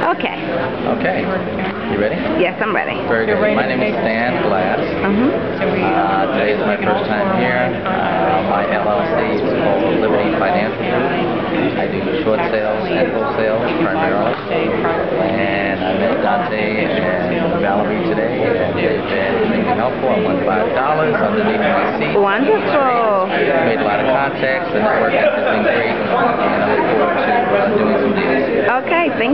Okay. Okay. You ready? Yes, I'm ready. Very good. My name is Stan Glass. Today is my first time here. My LLC is called Liberty Financial Group. I do short sales and wholesale primarily. And I met Dante and Valerie today, and they've been extremely helpful. I won $5 underneath my seat. Wonderful. Made a lot of contacts. The network has been great, and I look forward to doing some deals. Okay, thank you.